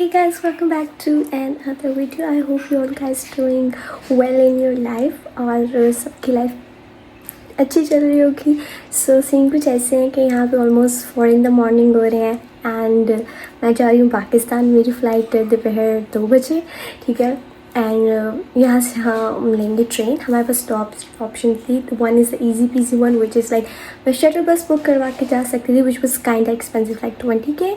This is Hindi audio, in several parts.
Hey guys, welcome back to another video. I hope you all guys doing well in your life और सबकी लाइफ अच्छी चल रही होगी. सो सीन कुछ ऐसे हैं कि यहाँ पे ऑलमोस्ट 4 in the morning हो रहे हैं एंड मैं जा रही हूँ पाकिस्तान. मेरी फ़्लाइट दोपहर 2 बजे, ठीक है. एंड यहाँ से हम लेंगे ट्रेन. हमारे पास टॉप ऑप्शन थी. तो one is the easy peasy one which is like मैं शटल बस बुक करवा के जा सकती थी which was kind expensive like 20K.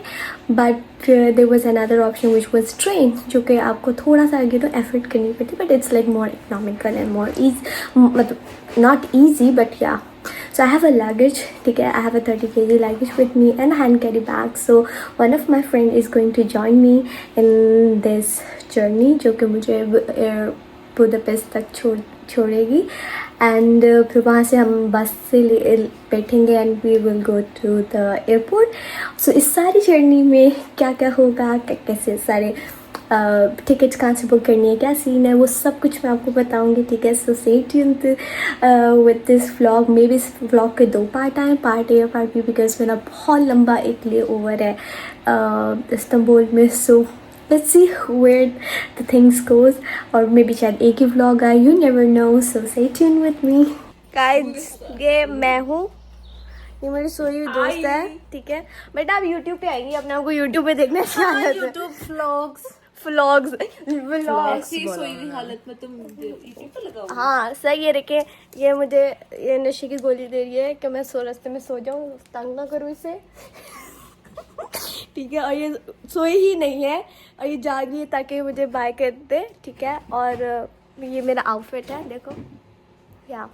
But there was another option which was train, जो कि आपको थोड़ा सा आगे तो एफर्ट करनी पड़ती, but it's like more economical and more easy, मतलब नॉट ईजी बट या. So I have a luggage, ठीक है. I have a 30 kg luggage with me and a hand carry bag. So one of my friend is going to join me in this journey, जो कि मुझे बुदापेस्ट तक छोड़ेगी. एंड फिर वहाँ से हम बस से बैठेंगे and we will go to the airport. So इस सारी जर्नी में क्या क्या होगा, कैसे सारे टिकट्स कहाँ से बुक करनी है, क्या सीन है, वो सब कुछ मैं आपको बताऊंगी, ठीक है. सो stay tuned with this vlog. May be इस व्लॉग के 2 पार्ट आए, पार्ट ए और पार्ट बी, बिकॉज मेरा बहुत लंबा एक ले ओवर है इस्तांबुल में. So let's see where the things goes, और मे बी शायद एक ही व्लॉग आए, you never know. So stay tuned with me guys. ये मैं हूँ, ये मेरी सोई हुई दोस्त है, ठीक है. बेटा आप यूट्यूब पे आएंगी, अपने आपको यूट्यूब पे देखने से यूट्यूब व्लॉग्स सोई हुई हालत में तुम यूट्यूब पे लगाओ. हाँ सही है. देखिए ये मुझे ये नशे की गोली दे रही है कि मैं रास्ते में सो जाऊँ, तंग ना करूँ इसे. ठीक है. और ये सोई ही नहीं है और ये जाग रही है ताकि मुझे बाय कर दे, ठीक है. और ये मेरा आउटफिट है, देखो. या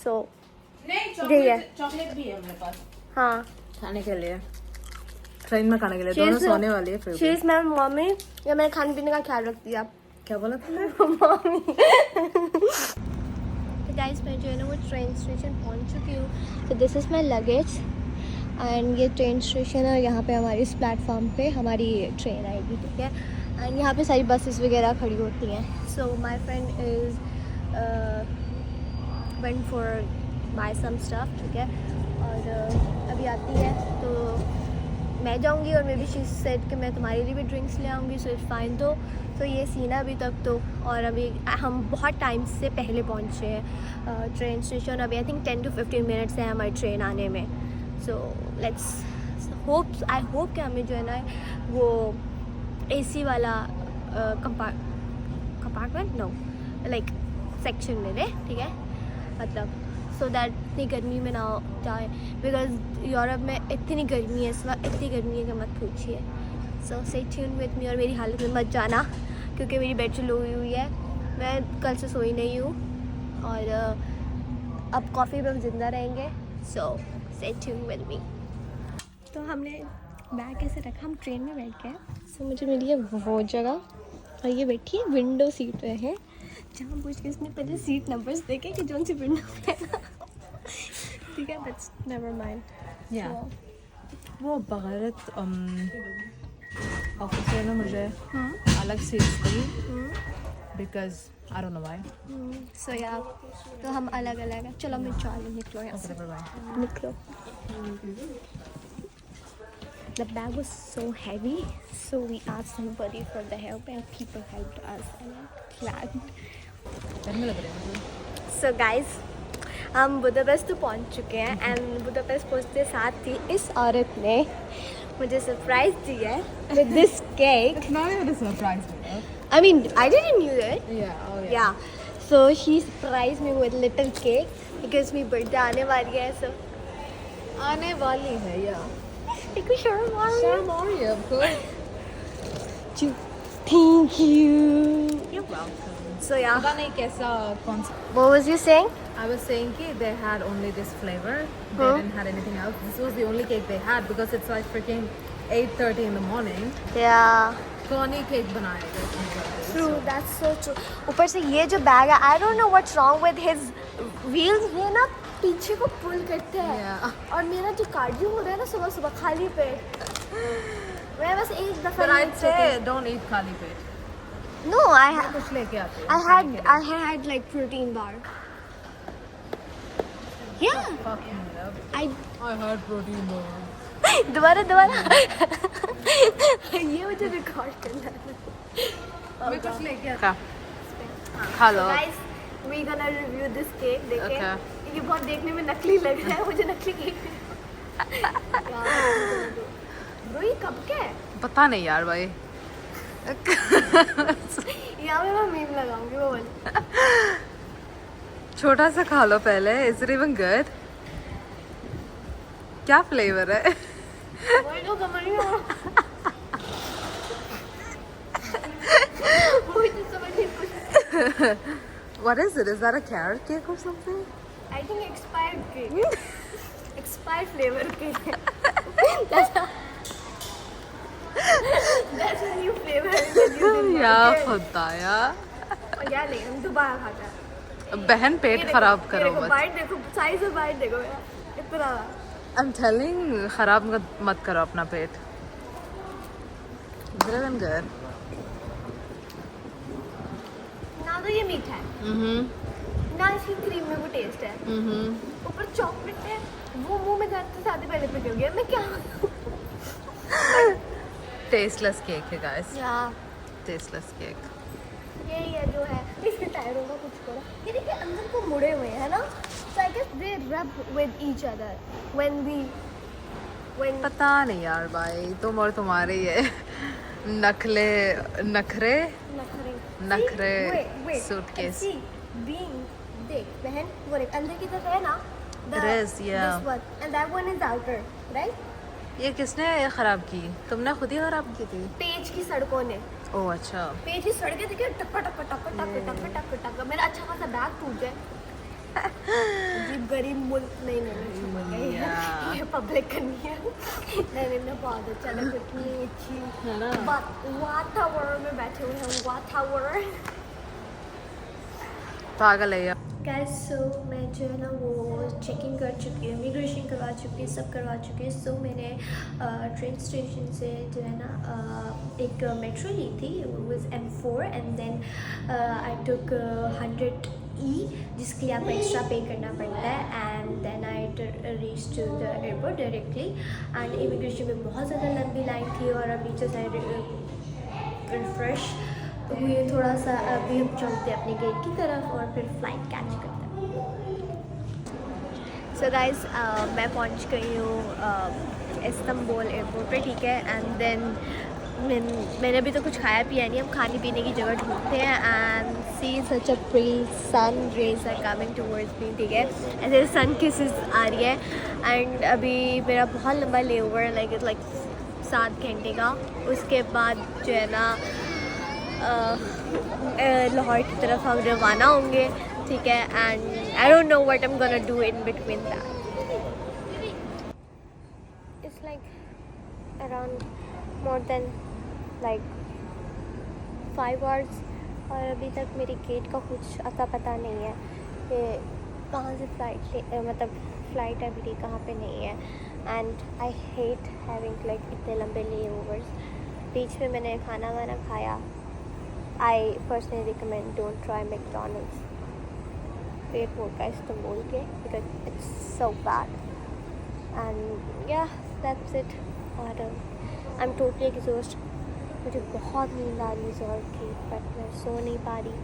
सो चॉकलेट भी है मेरे पास. हाँ खाने के लिए, ट्रेन में खाने के लिए. दोनों सोने वाली है. शीज मैम मम्मी, या मैंने खाने पीने का ख्याल रखती है. आप क्या बोला तुमने? मम्मी. तो गाइस मैं जो है ना वो ट्रेन स्टेशन पहुंच चुकी हूँ. तो this is my luggage and ये ट्रेन स्टेशन है. यहाँ पे हमारी इस प्लेटफॉर्म पे हमारी ट्रेन आएगी, ठीक है. एंड यहाँ पे सारी बसेस वगैरह खड़ी होती हैं. So my friend is went for buy some stuff, ठीक है. और अभी आती है तो मैं जाऊंगी और मे बी शी सेड कि मैं तुम्हारे लिए भी ड्रिंक्स ले आऊँगी. So it's fine. तो ये सीन है अभी तक तो. और अभी हम बहुत टाइम से पहले पहुँचे हैं ट्रेन स्टेशन. अभी आई थिंक 10 to 15 मिनट्स है हमारी ट्रेन आने में. सो लेट्स आई होप कि हमें जो है ना वो AC वाला कंपार्टमेंट नो लाइक सेक्शन मिले, ठीक है. मतलब सो दैट इतनी गर्मी में ना जाए, बिकॉज यूरोप में इतनी गर्मी है इस वक्त, इतनी गर्मी है कि मत पूछिए. सो स्टे ट्यून्ड विद मी. और मेरी हालत में मत जाना क्योंकि मेरी बैटरी लो हुई है. मैं कल से सोई नहीं हूँ और अब कॉफ़ी पे हम जिंदा रहेंगे. सो स्टे ट्यून्ड विद मी. तो हमने बैग ऐसे रखा, हम ट्रेन में बैठ गए. सो मुझे मिली है वो जगह और ये बैठी है विंडो सीट पे है, जहाँ पूछ के इसने पहले सीट नंबर्स देखे कि जोन सी विंडो है ना, ठीक है. But never mind. वो बगैरत ऑफिसर ने मुझे अलग सीट्स दी because I don't know why. So या तो हम अलग अलग हैं. चलो मैं चलो निकलो यहाँ से, निकलो. The bag was so heavy, so we asked somebody for the help and people helped us and I'm glad. So guys, हम बुदापेस्ट तो पहुंच चुके हैं एंड बुदापेस्ट पहुंचते साथ ही इस औरत ने मुझे सरप्राइज दिया है with this cake. It's not even a surprise. I mean, I didn't knew it. Yeah, oh yeah. Yeah. So she surprised me with little cake because मेरी बर्थडे आने वाली है. So आने वाली है. Yeah. एक शर्म आ रही है. Share more, yeah, of course. Thank you. You're welcome. So yeah. पता नहीं कैसा concept. What was you saying? I was saying कि they had only this flavor. They didn't have anything else. This was the only cake they had because it's like freaking 8:30 in the morning. Yeah. कौन ही केक बनाएगा? True, that's so true. ऊपर से ये जो बैग है, I don't know what's wrong with his wheels. ये ना पीछे को पुल करते हैं. Yeah. और मेरा जो कार्डियो हो रहा है ना सुबह सुबह खाली पेट, मैं बस एक दफा. But I'd say don't eat खाली पेट. No, कुछ लेके आते हैं. I had like protein bar. Yeah. Fucking love. I had protein bar. दोबारा ये मुझे रिकॉर्ड करना है। मैं कुछ लेके क्या खा लो guys we gonna review this cake देखें Okay. ये बहुत देखने में नकली लग रहा है मुझे नकली केक ब्रो ये कब का है पता नहीं यार भाई यहाँ पे मैं मीम लगाऊंगी वो वाली छोटा सा खा लो पहले इज इट इवन गुड क्या फ्लेवर है वही तो समझ नहीं आ रहा मुझे समझ नहीं कुछ What is it? Is that a carrot cake or something? I think expired cake. Expired flavor cake. That's a new flavor. या खुदाया और यार नहीं हम दोबारा खाते हैं बहन पेट खराब करो मत बाइट देखो साइज ऑफ बाइट देखो यार इतना I'm telling खराब मत करो अपना पेट Is it even good? ना तो ये मीठा है ना इसकी क्रीम में वो टेस्ट है ऊपर चॉकलेट है वो मुंह में जाते साथ ही पहले पिघल गया मैं क्या Tasteless cake है guys यार Tasteless cake यही है जो है इसके टायरों का कुछ करो ये देखिए अंदर को मुड़े हुए हैं ना so I guess they rub with each other when पता नहीं यार भाई तुम और तुम्हारे ये नखरे नखरे suitcase being देख बहन वो देख अंदर की तरफ है ना It is, yeah. this one and that one is outer right ये किसने खराब की तुमने खुद ही खराब की थी पेज की सड़कों ने ओह अच्छा पेज की सड़कें देखिए टक टक टक टक टक टक टक मेरा अच्छा खासा बैग टूट जाए अजीब गरीब मुल्क नहीं Yeah. ये पब्लिक करनी है नहीं बहुत अच्छा लगा कितनी अच्छी है ना वातावरण में बैठे हुए हैं वातावरण पागल है यार गाइस सो मैं जो है ना वो चेकिंग कर चुकी हूँ इमिग्रेशन करवा चुकी हूँ सब करवा चुकी हूँ सो मैंने ट्रेन स्टेशन से जो है ना एक मेट्रो ली थी was M4 and then I took 100E जिसके लिए आपको एक्स्ट्रा पे करना पड़ता है and then I reach to the airport directly and immigration में बहुत ज़्यादा लंबी लाइन थी और अभी जस्ट आई रिफ्रेश हुए थोड़ा सा अभी हम चलते हैं अपने गेट की तरफ और फिर फ्लाइट कैच करते हैं सो गाइस मैं पहुंच गई हूँ इस्तांबुल एयरपोर्ट पे ठीक है एंड देन मैंने अभी तो कुछ खाया पिया नहीं हम खाने पीने की जगह ढूंढते हैं and see such a pre sun rays are coming towards me ठीक है ऐसे सन किसेस आ रही है एंड अभी मेरा बहुत लंबा ले ओवर लाइक 7 घंटे का उसके बाद जो है ना लाहौर की तरफ हम रवाना होंगे ठीक है and I don't know what I am gonna do in between that it's like around more than like 5 hours और अभी तक मेरी गेट का कुछ अता पता नहीं है कि कहाँ से मतलब फ़्लाइट अभी कहाँ पे नहीं है and I hate having like इतने लंबे ले ओवर्स बीच में मैंने खाना वाना खाया I personally recommend don't try McDonald's airport का इस्तांबुल के because it's so bad and yeah that's it और I'm totally exhausted मुझे बहुत नींद आ रही है जोर की बट मैं सो नहीं पा रही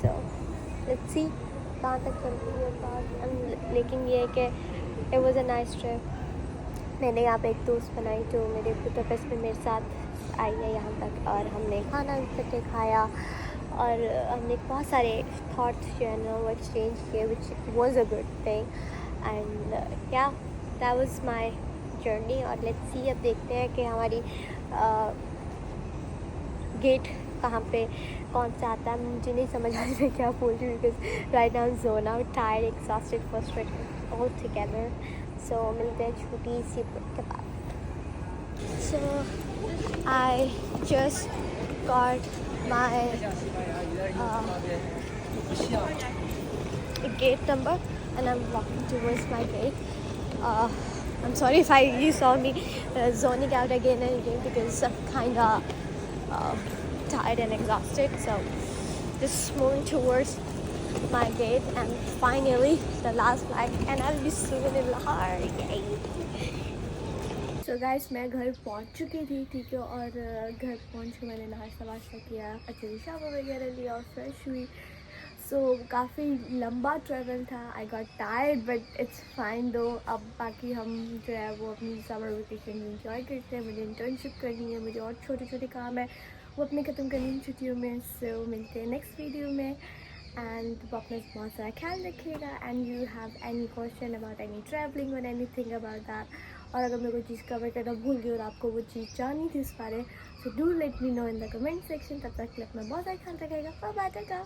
so let's see कहाँ तक चलती है बात लेकिन ये है कि it was a nice trip मैंने यहाँ पे एक दोस्त बनाई जो मेरे बुदापेस्ट में मेरे साथ आई है यहाँ तक और हमने खाना इकट्ठे खाया और हमने बहुत सारे थॉट्स जो है ना वो एक्सचेंज किए which was a good thing and या दैट वाज माय जर्नी और लेट्स सी अब देखते हैं कि हमारी गेट कहाँ पे कौन सा आता है मुझे नहीं समझ आ रहा क्या बोल रही हूँ because right now zone out tired exhausted frustrated all together so मिलते हैं छोटी सी ब्रेक के बाद So I just got my gate number and I'm walking towards my gate. I'm sorry if you saw me zoning out again and again because I'm kind of tired and exhausted. So just moving towards my gate and finally the last flight and I'll be soon in Lahore. Yay! So guys मैं घर पहुंच चुकी थी, ठीक है, और घर पहुंच के मैंने नाश्ता वाश्ता किया, अच्छे से शावर वगैरह लिया और फ्रेश हुई। सो काफ़ी लंबा ट्रैवल था, I got tired but it's fine दो। अब बाकी हम जो है वो अपनी समर वेकेशन इंजॉय करते हैं। मुझे इंटर्नशिप करनी है, मुझे और छोटे छोटे काम है वो अपने ख़त्म करनी है छुट्टियों में। सो मिलते हैं नेक्स्ट वीडियो में एंड अपना बहुत सारा ख्याल रखिएगा। And you have any question about any travelling और एनी थिंग अबाउट दैट, और अगर मैं कोई चीज़ कवर करना भूल गई और आपको वो चीज़ जाननी थी उस बारे, so do let me know in the comment section. तब तक के लिए अपना बहुत सारा ख्याल रखेगा। Bye bye, Tata.